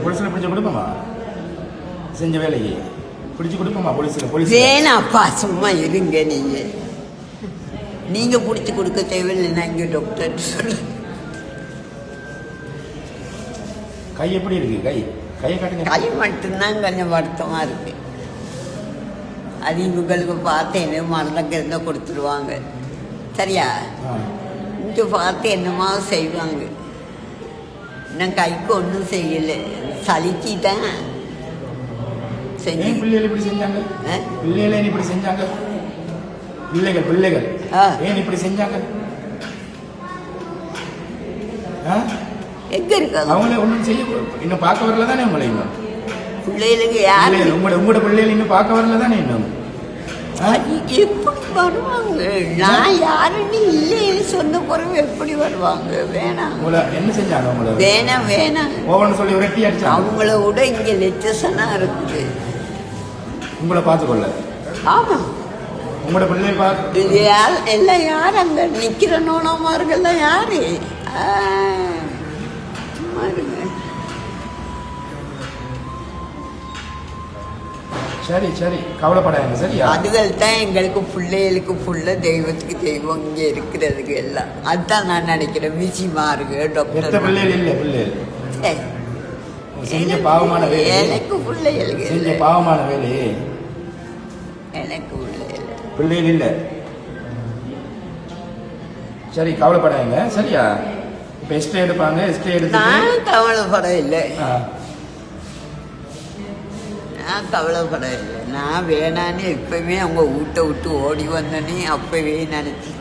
போலீஸில் பிடிச்ச கொடுப்போமா செஞ்ச வேலைக்கு பிடிச்சி கொடுப்போமா போலீஸில் வேணாப்பா சும்மா இருங்க நீங்க பிடிச்சி கொடுக்க தேவையில்லை. நான் இங்கே டாக்டர் சொல்ல. கை எப்படி இருக்கு? கையை காட்டுங்க. கை மட்டும்தான் கொஞ்சம் வருத்தமா இருக்கு. அது இவங்களுக்கு பார்த்தேன்னு மரணக்கு இருந்தால் கொடுத்துருவாங்க. சரியா? இங்கே பார்த்து என்னமா செய்வாங்க. நான் கைக்கு ஒன்றும் செய்யலை, சலிச்சிட்டேன். பிள்ளைகள் இப்படி செஞ்சாங்க, பிள்ளைகள் இப்படி செஞ்சாங்க, பிள்ளைகள் ஏன் இப்படி செஞ்சாங்க? எங்க இருக்காங்க? அவங்களே ஒன்றும் செய்ய இன்னும் பார்க்க வரல தானே உங்களை? இன்னும் பிள்ளைகளுக்கு யாரு? உங்களோட பிள்ளைகள் இன்னும் பார்க்க வரல தானே? இன்னும் எப்படி வருவாங்க? நான் யாருன்னு இல்லைன்னு சொன்ன பிறகு எப்படி வருவாங்க? வேணாம். என்ன செஞ்சாங்க? அவங்கள வேணாம் ஓவன்னு சொல்லி ஒரு எட்டி அடிச்சாங்க. அவங்கள விட இங்க லட்சசனா இருக்குது. உங்களை பார்த்துக்கொள்ள. ஆமா, உங்களோட பிள்ளைகள் பார்த்து எல்லாம் யார் அங்க நிக்கிற நோனமார்கள்லாம் யாரு? சரி சரி, கவலைப்படாங்க. சரியா? அதுகள் தான் எங்களுக்கு பிள்ளைகளுக்கு புள்ள, தெய்வத்துக்கு தெய்வம் இங்க இருக்கிறதுக்கு எல்லாம். அதுதான் நான் நினைக்கிறேன். மிசிமாருக்கு டாக்டர் பிள்ளைகள் இல்லை, பிள்ளைகள் செஞ்ச பாவமான வேலை. எனக்கு பிள்ளைகளுக்கு செஞ்ச பாவமான வேலை. எனக்கு பிள்ளைகள் இல்லை. சரி, கவலைப்படாங்க. சரியா? இப்போ எஸ்டே எடுப்பாங்க. எஸ்டே எடுத்து நான் கவலைப்பட இல்லை. நான் கவலைப்பட இல்லை. நான் வேணான்னு எப்பவுமே அவங்க வீட்டை விட்டு ஓடி வந்தோன்னே அப்பவே நினைச்சேன்.